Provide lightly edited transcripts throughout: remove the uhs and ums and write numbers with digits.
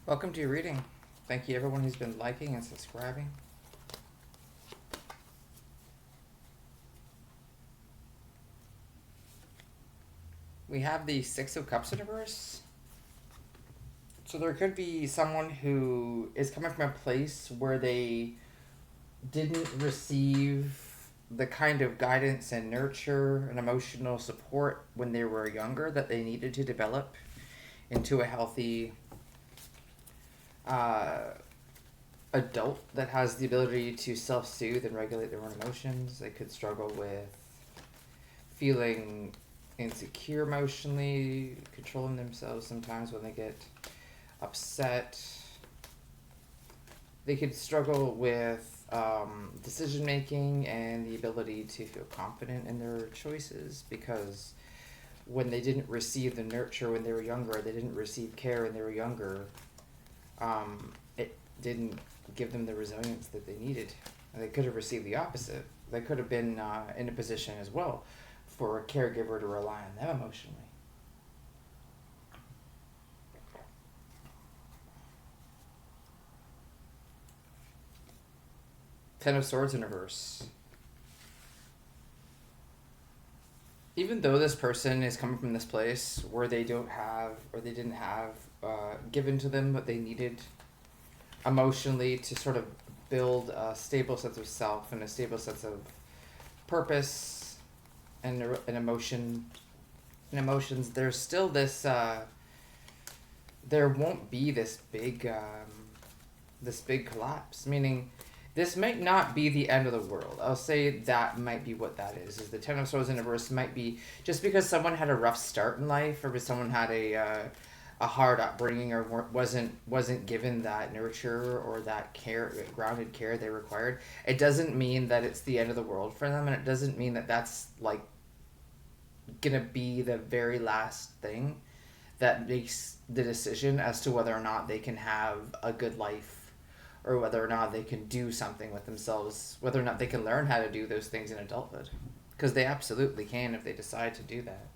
Welcome to your reading. Thank you everyone who's been liking and subscribing. We have the Six of Cups in reverse. So there could be someone who is coming from a place where they didn't receive the kind of guidance and nurture and emotional support when they were younger that they needed to develop into a healthy adult that has the ability to self-soothe and regulate their own emotions. They could struggle with feeling insecure emotionally, controlling themselves sometimes when they get upset. They could struggle with decision making and the ability to feel confident in their choices because when they didn't receive the nurture when they were younger, they didn't receive care when they were younger, it didn't give them the resilience that they needed. And they could have received the opposite. They could have been in a position as well for a caregiver to rely on them emotionally. Ten of Swords in reverse. Even though this person is coming from this place where they don't have or they didn't have given to them what they needed emotionally to sort of build a stable sense of self and a stable sense of purpose and an emotion and emotions, there's still this there won't be this big collapse, meaning this might not be the end of the world. I'll say that might be what that is the Ten of Swords in reverse might be just because someone had a rough start in life or someone had a hard upbringing or wasn't given that nurture or that care, grounded care they required. It doesn't mean that it's the end of the world for them, and it doesn't mean that that's like gonna be the very last thing that makes the decision as to whether or not they can have a good life or whether or not they can do something with themselves, whether or not they can learn how to do those things in adulthood, because they absolutely can if they decide to do that.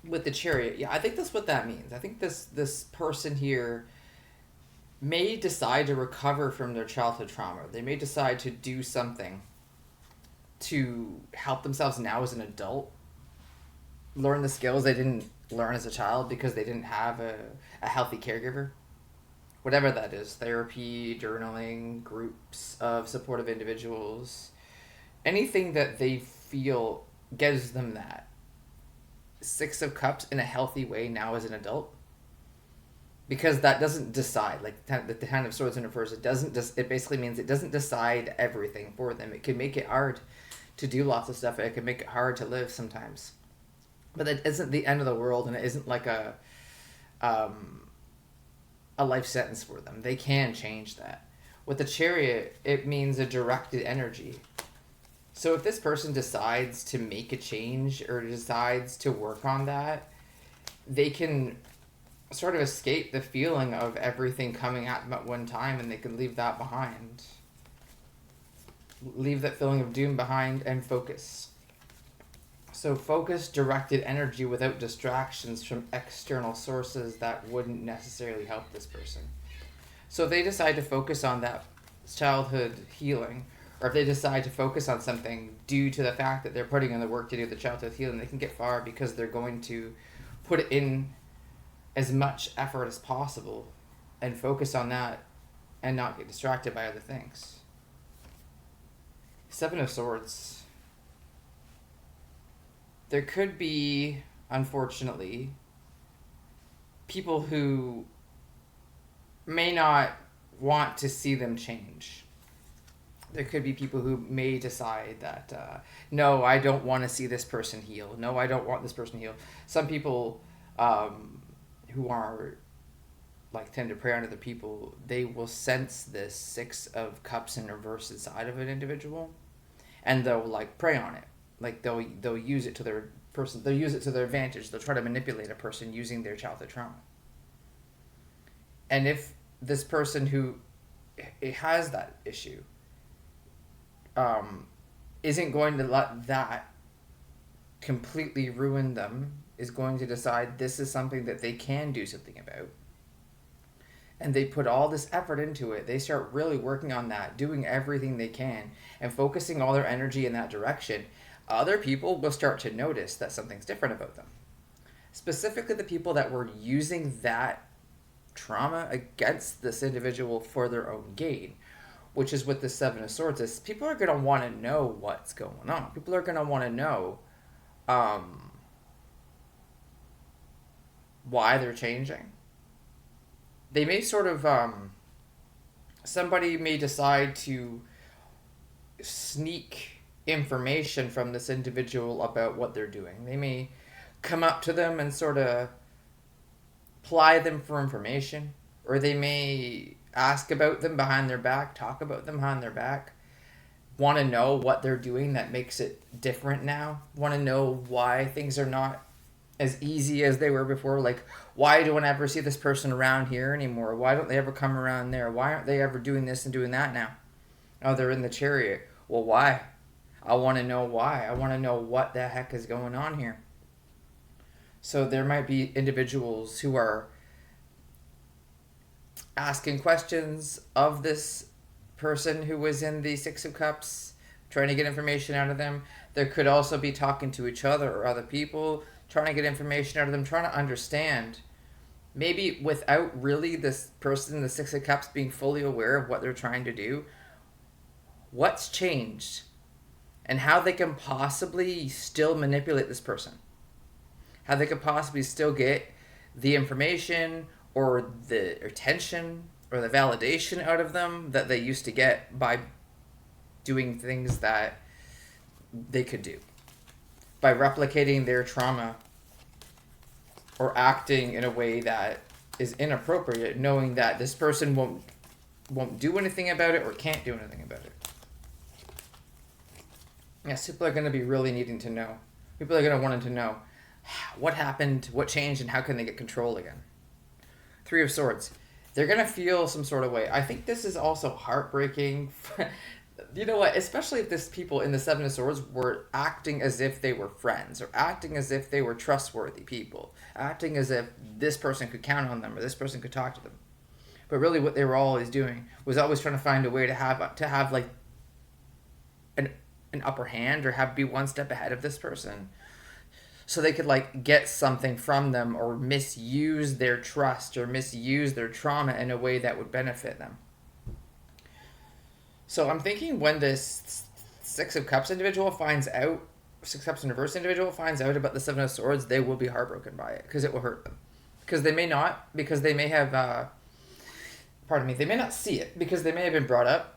With the Chariot, yeah, I think that's what that means. I think this person here may decide to recover from their childhood trauma. They may decide to do something to help themselves now as an adult, learn the skills they didn't learn as a child because they didn't have a healthy caregiver. Whatever that is, therapy, journaling, groups of supportive individuals, anything that they feel gives them that. Six of Cups in a healthy way now as an adult. Because that doesn't decide, like the Ten of Swords in reverse, it basically means it doesn't decide everything for them. It can make it hard to do lots of stuff. It can make it hard to live sometimes. But it isn't the end of the world, and it isn't like a life sentence for them. They can change that. With the Chariot, it means a directed energy. So if this person decides to make a change or decides to work on that, they can sort of escape the feeling of everything coming at them at one time, and they can leave that behind. Leave that feeling of doom behind and focus. So focus directed energy without distractions from external sources that wouldn't necessarily help this person. So if they decide to focus on that childhood healing, or if they decide to focus on something due to the fact that they're putting in the work to do the childhood healing, they can get far because they're going to put in as much effort as possible and focus on that and not get distracted by other things. Seven of Swords. There could be, unfortunately, people who may not want to see them change. There could be people who may decide that, no, I don't want to see this person heal. No, I don't want this person heal. Some people who are tend to prey on other people, they will sense this Six of Cups in reverse inside of an individual, and they'll prey on it. They'll use it to their person. They'll use it to their advantage. They'll try to manipulate a person using their childhood trauma. And if this person who has that issue isn't going to let that completely ruin them is going to decide this is something that they can do something about. And they put all this effort into it. They start really working on that, doing everything they can, and focusing all their energy in that direction. Other people will start to notice that something's different about them. Specifically, the people that were using that trauma against this individual for their own gain, which is what the Seven of Swords is. People are going to want to know what's going on. People are going to want to know why they're changing. They may sort of, somebody may decide to sneak information from this individual about what they're doing. They may come up to them and sort of ply them for information, or they may ask about them behind their back, talk about them behind their back, want to know what they're doing that makes it different now, want to know why things are not as easy as they were before. Like, why don't I ever see this person around here anymore? Why don't they ever come around there? Why aren't they ever doing this and doing that now? Oh, they're in the Chariot. Well, why? I want to know why. I want to know what the heck is going on here. So there might be individuals who are asking questions of this person who was in the Six of Cups, trying to get information out of them. There could also be talking to each other or other people, trying to get information out of them, trying to understand, maybe without really this person, the Six of Cups, being fully aware of what they're trying to do, what's changed, and how they can possibly still manipulate this person. How they could possibly still get the information or the attention or the validation out of them that they used to get by doing things that they could do. By replicating their trauma or acting in a way that is inappropriate, knowing that this person won't do anything about it or can't do anything about it. Yes, people are going to be really needing to know. People are going to want to know what happened, what changed, and how can they get control again. Three of Swords. They're going to feel some sort of way. I think this is also heartbreaking. You know what? Especially if this people in the Seven of Swords were acting as if they were friends, or acting as if they were trustworthy people, acting as if this person could count on them or this person could talk to them. But really, what they were always doing was always trying to find a way to have like an upper hand, or be one step ahead of this person, so they could like get something from them, or misuse their trust or misuse their trauma in a way that would benefit them. So I'm thinking when this Six of Cups individual finds out, Six of Cups in reverse individual finds out about the Seven of Swords, they will be heartbroken by it, because it will hurt them. Because they may not, because they may have, they may not see it, because they may have been brought up,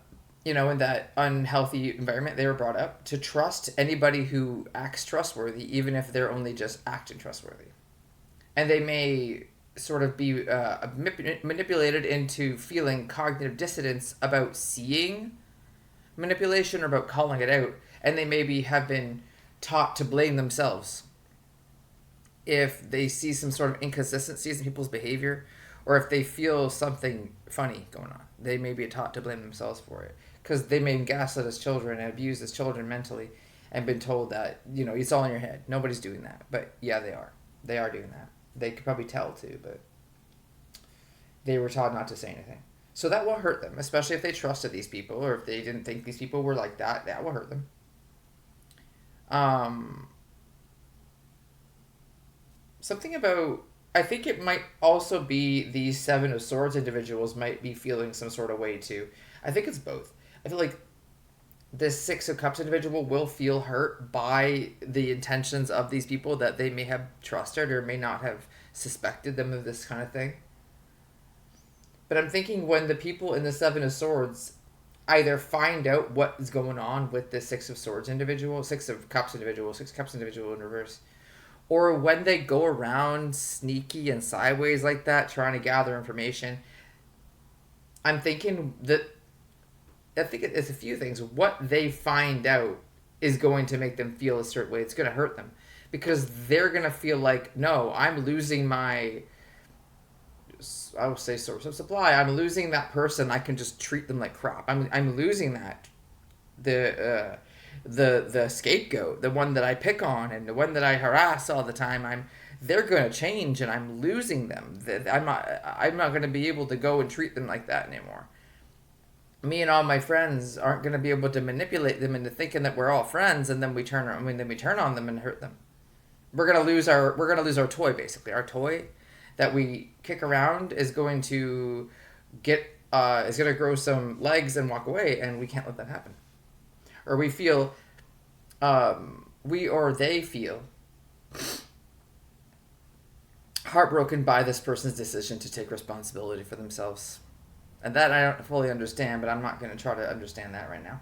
in that unhealthy environment. They were brought up to trust anybody who acts trustworthy, even if they're only just acting trustworthy. And they may sort of be manipulated into feeling cognitive dissonance about seeing manipulation or about calling it out. And they maybe have been taught to blame themselves if they see some sort of inconsistencies in people's behavior, or if they feel something funny going on. They may be taught to blame themselves for it, because they may gaslit as children and abuse as children mentally, and been told that, it's all in your head. Nobody's doing that. But yeah, they are. They are doing that. They could probably tell too, but they were taught not to say anything. So that will hurt them, especially if they trusted these people, or if they didn't think these people were like that. That will hurt them. Something about, I think it might also be these Seven of Swords individuals might be feeling some sort of way too. I think it's both. I feel like this Six of Cups individual will feel hurt by the intentions of these people that they may have trusted or may not have suspected them of this kind of thing. But I'm thinking when the people in the Seven of Swords either find out what is going on with the Six of Swords individual, Six of Cups individual, Six of Cups individual in reverse, or when they go around sneaky and sideways like that, trying to gather information, I'm thinking that, I think it's a few things. What they find out is going to make them feel a certain way. It's going to hurt them, because they're going to feel like, no, I'm losing my, I would say, source of supply. I'm losing that person. I can just treat them like crap. I'm losing that. The scapegoat, the one that I pick on and the one that I harass all the time. they're going to change and I'm losing them. I'm not going to be able to go and treat them like that anymore. Me and all my friends aren't going to be able to manipulate them into thinking that we're all friends, and then we turn on them and hurt them. We're gonna lose our toy, basically. Our toy that we kick around is going to get is going to grow some legs and walk away, and we can't let that happen. Or we feel we or they feel heartbroken by this person's decision to take responsibility for themselves. And that I don't fully understand, but I'm not going to try to understand that right now.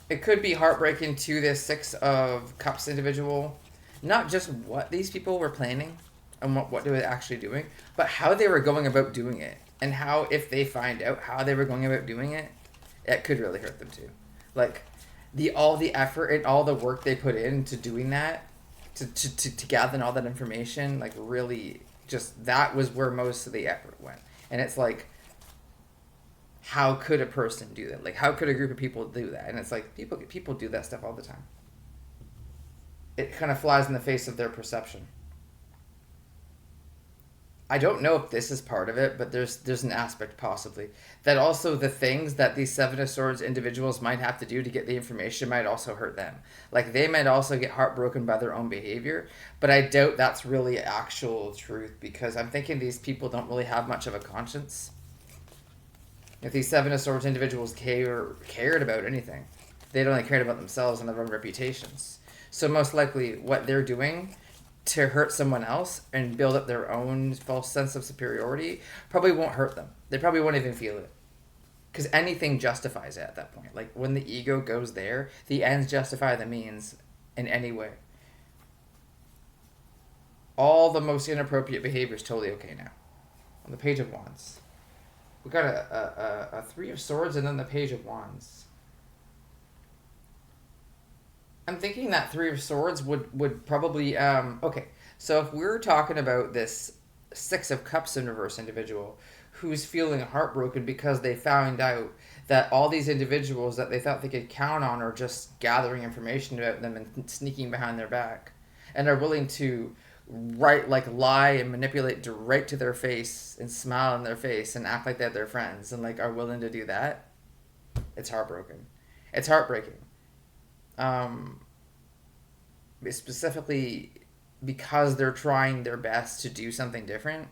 It could be heartbreaking to this Six of Cups individual, not just what these people were planning and what they were actually doing, but how they were going about doing it. And how, if they find out how they were going about doing it, it could really hurt them too. Like, all the effort and all the work they put into doing that, to gather all that information, like, really, just, that was where most of the effort went. And it's like, how could a person do that? Like, how could a group of people do that? And it's like, people do that stuff all the time. It kind of flies in the face of their perception. I don't know if this is part of it, but there's an aspect possibly that also the things that these Seven of Swords individuals might have to do to get the information might also hurt them. Like, they might also get heartbroken by their own behavior, but I doubt that's really actual truth, because I'm thinking these people don't really have much of a conscience. If these Seven of Swords individuals cared about anything, they'd only cared about themselves and their own reputations. So most likely what they're doing to hurt someone else and build up their own false sense of superiority probably won't hurt them. They probably won't even feel it. Because anything justifies it at that point. Like, when the ego goes there, the ends justify the means in any way. All the most inappropriate behavior is totally okay now. On the Page of Wands, we got a Three of Swords and then the Page of Wands. I'm thinking that Three of Swords would probably... okay, so if we're talking about this Six of Cups in reverse individual who's feeling heartbroken because they found out that all these individuals that they thought they could count on are just gathering information about them and sneaking behind their back, and are willing to lie and manipulate right to their face and smile in their face and act like they're their friends, and, like, are willing to do that, it's heartbroken. It's heartbreaking. Specifically because they're trying their best to do something different.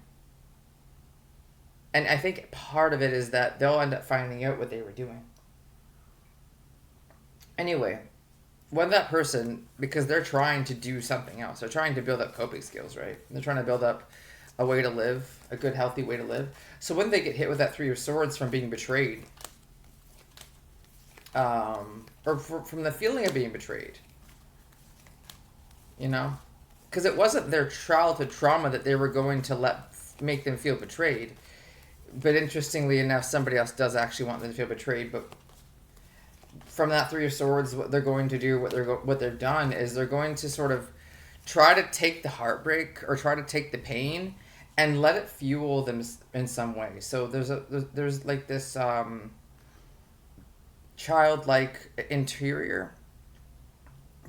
And I think part of it is that they'll end up finding out what they were doing. Anyway, when that person, because they're trying to do something else, they're trying to build up coping skills, right? They're trying to build up a way to live, a good, healthy way to live. So when they get hit with that Three of Swords from being betrayed, from the feeling of being betrayed, you know? Because it wasn't their childhood trauma that they were going to make them feel betrayed. But interestingly enough, somebody else does actually want them to feel betrayed. But from that Three of Swords, what they're going to do, what they've done, is they're going to sort of try to take the heartbreak or try to take the pain and let it fuel them in some way. So there's like this childlike interior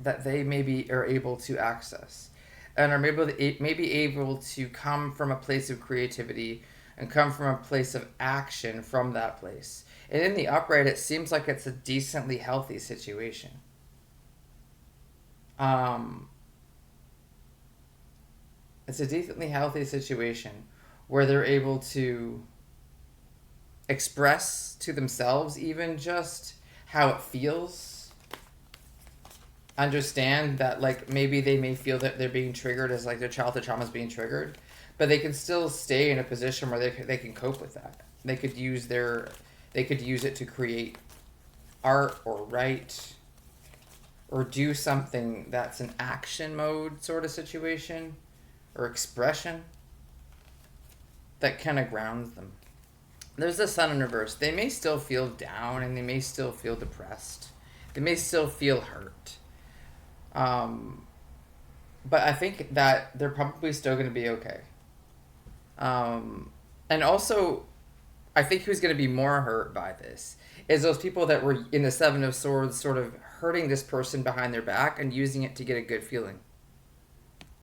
that they maybe are able to access, and are maybe able to come from a place of creativity and come from a place of action from that place. And in the upright, it seems like it's a decently healthy situation. It's a decently healthy situation where they're able to express to themselves even just how it feels. Understand that, like, maybe they may feel that they're being triggered as, like, their childhood trauma is being triggered, but they can still stay in a position where they can cope with that. They could use it to create art or write or do something that's an action mode sort of situation or expression that kind of grounds them. There's the Sun in reverse. They may still feel down and they may still feel depressed. They may still feel hurt. But I think that they're probably still going to be okay. And also, I think who's going to be more hurt by this is those people that were in the Seven of Swords, sort of hurting this person behind their back and using it to get a good feeling.